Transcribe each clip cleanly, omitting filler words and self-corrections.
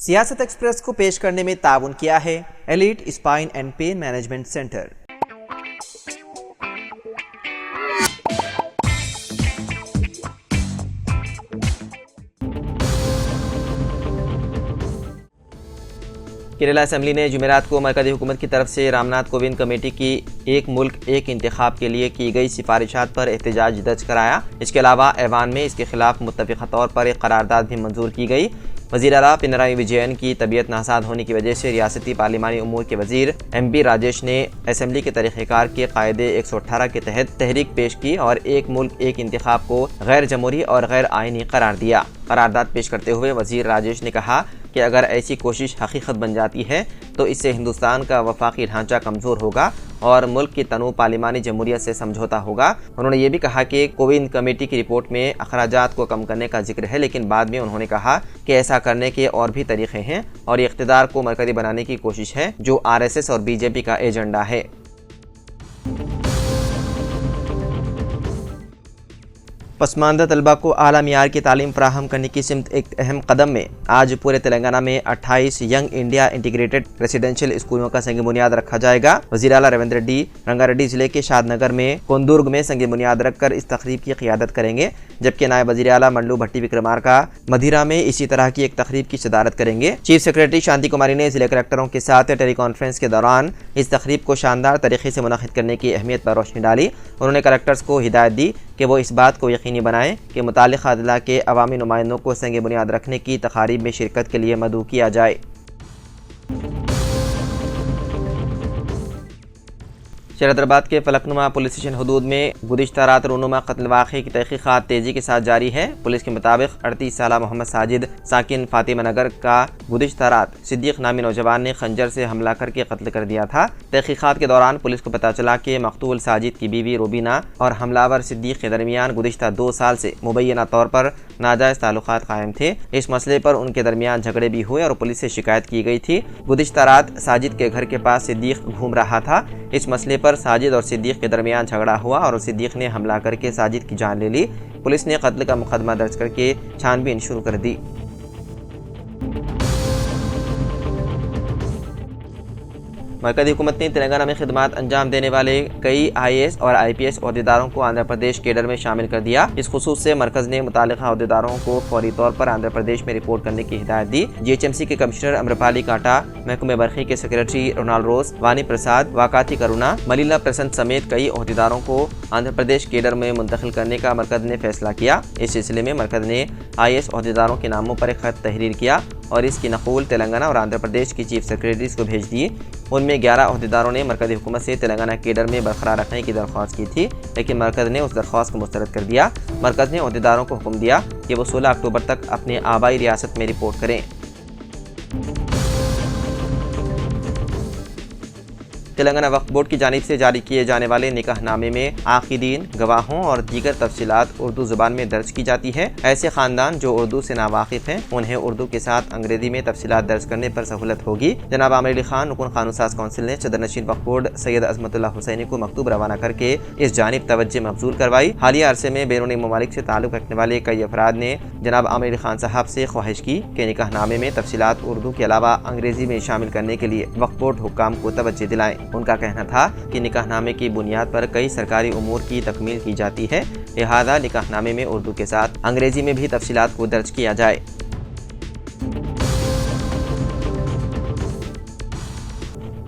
सियासत एक्सप्रेस को पेश करने में ताउन किया है elite spine and pain management centre. Kerala assembly ने जुमेरात को मरकज़ी हुकूमत की तरफ से रामनाथ कोविंद कमेटी की एक मुल्क एक इंतखाब के लिए की गई सिफारिशात पर एहतजाज दर्ज कराया। इसके अलावा ऐवान में इसके खिलाफ मुत्तफ़िक़ा तौर पर एक करारदाद भी मंजूर की गई। वज़ीर आला पिनराई विजयन की तबीयत नासाज होने की वजह से रियासती पार्लिमानी उमूर के वज़ीर MP राजेश ने असेंबली के तरीक़ेकार के कायदे 118 के तहत तहरीक पेश की और एक मुल्क एक इंतखाब को गैर जमहूरी और गैर आइनी करार दिया। करारदाद पेश करते हुए वज़ीर राजेश ने कहा कि अगर ऐसी कोशिश हकीकत बन जाती है तो इससे हिंदुस्तान का वफाकी ढांचा कमज़ोर होगा और मुल्क की तनू पार्लिमानी जमहूरियत से समझौता होगा। उन्होंने ये भी कहा कि कोविंद कमेटी की रिपोर्ट में अखराजात को कम करने का जिक्र है, लेकिन बाद में उन्होंने कहा कि ऐसा करने के और भी तरीक़े हैं और ये इक़्तिदार को मरकज़ी बनाने की कोशिश है जो RSS और BJP का एजेंडा है। पसमानदा तलबा को आला मियार की तालीम फराहम करने की सिमत एक अहम कदम में आज पूरे तेलंगाना में 28 यंग इंडिया इंटीग्रेटेड रेसिडेंशियल स्कूलों का संग बुनियाद रखा जाएगा। वज़ीर आला रेवंत रेड्डी रंगारेड्डी जिले के शादनगर में कोंदुर्ग में संग बुनियाद रखकर इस तकरीब की क़ियादत करेंगे, जबकि नायब वज़ीर आला मंडलू भट्टी विक्रमार्का मदिरा में इसी तरह की एक तकरीब की सदारत करेंगे। चीफ सेक्रेटरी शांति कुमारी ने जिले कलेक्टरों के साथ टेली कॉन्फ्रेंस के दौरान इस तकरीब को शानदार तरीके से मुनक़िद करने की अहमियत पर रोशनी डाली। उन्होंने कलेक्टर्स को हिदायत दी कि वो इस बात को यकीनी बनाएं कि मुताल्लिक़ा अदला के अवामी नुमाइंदों को संग बुनियाद रखने की तक़ारीब में शिरकत के लिए मदऊ किया जाए। शहरदाबाद के फलकनुमा पुलिस स्टेशन हदूद में गुज़िश्ता रात रूनुमा कत्ल वाक़े की तहक़ीक़ात तेज़ी के साथ जारी है। पुलिस के मुताबिक 38 साला मोहम्मद साजिद साकिन फातिमा नगर का गुज़िश्ता रात सिद्दीक़ नामी नौजवान ने खंजर से हमला करके कत्ल कर दिया था। तहक़ीक़ात के दौरान पुलिस को पता चला कि मक़तूल साजिद की बीवी रूबीना और हमलावर सिद्दीक़ के दरमियान गुज़िश्ता 2 साल से मुबैना तौर पर नाजायज़ ताल्लुक़ात कायम थे। इस मसले पर उनके दरमियान झगड़े भी हुए और पुलिस से शिकायत की गई थी। गुज़िश्ता रात साजिद के घर के पास सिद्दीक़ घूम रहा था। इस मसले पर साजिद और सिद्दीक़ के दरमियान झगड़ा हुआ और सिद्दीक़ ने हमला करके साजिद की जान ले ली। पुलिस ने कत्ल का मुकदमा दर्ज करके छानबीन शुरू कर दी। मरकज़ी हुकूमत ने तेलंगाना में खिदमात अंजाम देने वाले कई IAS और IPS अहदेदारों को आंध्र प्रदेश केडर में शामिल कर दिया। इस खुसूस से मरकज़ ने मुतालिका अहदेदारों को फौरी तौर पर आंध्र प्रदेश में रिपोर्ट करने की हिदायत दी। GHMC के कमिश्नर अम्रपाली काटा, महकमे बरखी के सेक्रेटरी रोनाल्ड रोस, वानी प्रसाद, वाकाती करुणा, मलिला प्रसन्न समेत कई अहदेदारों को आंध्र प्रदेश केडर में मुंतकिल करने का मरकज़ ने फैसला किया। इस सिलसिले में मरकज़ ने IAS अहदेदारों के नामों पर एक खत तहरीर किया और इसकी नक़ूल तेलंगाना और आंध्र प्रदेश की चीफ सेक्रेटरीज को भेज दी। उनमें 11 अहदेदारों ने मरकज़ी हुकूमत से तेलंगाना केडर में बरकरार रखने की दरख्वास्त की थी, लेकिन मरकज़ ने उस दरख्वास्त को मुस्तरद कर दिया। मरकज़ ने अहदेदारों को हुक्म दिया कि वो 16 अक्टूबर तक अपने आबाई रियासत में रिपोर्ट करें। तेलंगाना वक्फ बोर्ड की जानिब से जारी किए जाने वाले निकाहनामे में आक़िदीन, गवाहों और दीगर तफसीलात उर्दू ज़ुबान में दर्ज की जाती है। ऐसे ख़ानदान जो उर्दू से नावाकिफ़ हैं उन्हें उर्दू के साथ अंग्रेज़ी में तफसीलात दर्ज करने पर सहूलत होगी। जनाब आमिर अली खान रुकन क़ानून साज़ कौंसिल ने सदर नशीन वक्फ बोर्ड सैयद अज़मतुल्लाह हुसैनी को मकतूब रवाना करके इस जानिब तवज्जो मबज़ूल करवाई। हालिया अरसे में बैरूनी ममालिक से ताल्लुक़ रखने वाले कई अफराद ने जनाब आमिर अली खान साहब से ख्वाहिश की कि निकाहनामे में तफसीलात उर्दू के अलावा अंग्रेज़ी में शामिल करने के लिए वक्फ बोर्ड हुक्काम को तवज्जो दिलाएं। उनका कहना था कि निकाहनामे की बुनियाद पर कई सरकारी उमूर की तकमील की जाती है, लिहाजा निकाहनामे में उर्दू के साथ अंग्रेजी में भी तफसीलात को दर्ज किया जाए।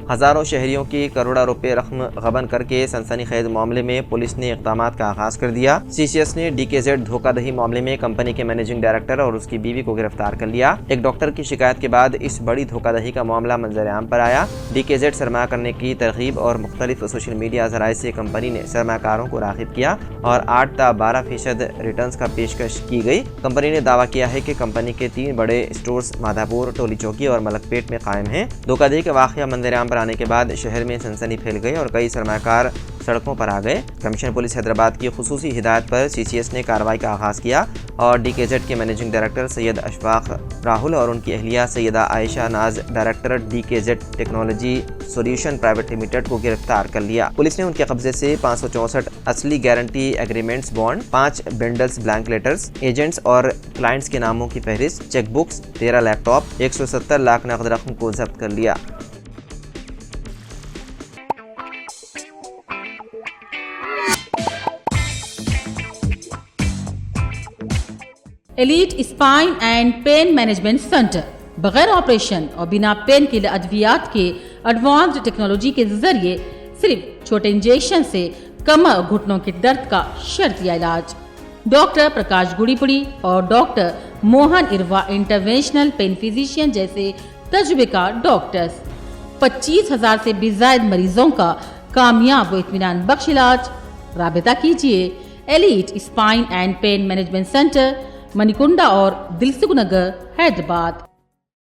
हज़ारों शहरियों की करोड़ों रुपए रकम गबन करके सनसनीखेज मामले में पुलिस ने इक़दामात का आगाज़ कर दिया। CCS ने DKZ धोखाधड़ी मामले में कंपनी के मैनेजिंग डायरेक्टर और उसकी बीवी को गिरफ्तार कर लिया। एक डॉक्टर की शिकायत के बाद इस बड़ी धोखाधड़ी का मामला मंजर आम पर आया। DKZ सरमाया करने की तरगीब और मुख्तलिफ सोशल मीडिया ज़राए से कंपनी ने सरमाकारों को राग़िब किया और 8 से 12% रिटर्न का पेशकश की गई। कंपनी ने दावा किया है कि कंपनी के 3 बड़े स्टोर्स माधापुर, टोली चौकी और मलकपेट में कायम हैं। धोखाधड़ी का वाक़या मंजर आम पर आने के बाद शहर में सनसनी फैल गई और कई सरमाकार सड़कों पर आ गए। कमिश्नर पुलिस हैदराबाद की खुसूसी हिदायत पर CCS ने कार्रवाई का आगाज़ किया और DKZ के मैनेजिंग डायरेक्टर सैयद अशफाक राहुल और उनकी अहलिया सैयदा आयशा नाज, director DKZ technology solution private limited को गिरफ्तार कर लिया। पुलिस ने उनके कब्जे से 564 असली guarantee agreements bond, 5 bundles blank letters, agents और क्लाइंट्स के नामों की फहरिस्त, चेकबुक्स, 13 लैपटॉप, 170 लाख नकद रकम को जब्त कर लिया। Elite spine and pain management centre बगैर ऑपरेशन और बिना पेन किलर अद्वियात के एडवांस्ड टेक्नोलॉजी के जरिए सिर्फ छोटे इंजेक्शन से कमर और घुटनों के दर्द का शर्तिया इलाज। डॉक्टर प्रकाश गुड़ीपुड़ी और doctor Mohan Irwa interventional pain physician जैसे तजुर्बेकार डॉक्टर्स 25,000 से भी ज्यादा मरीजों का कामयाब व इत्मीनान बख्श इलाज। राबिता कीजिए elite spine and pain management centre, Manikunda और दिलसुख नगर, हैदराबाद।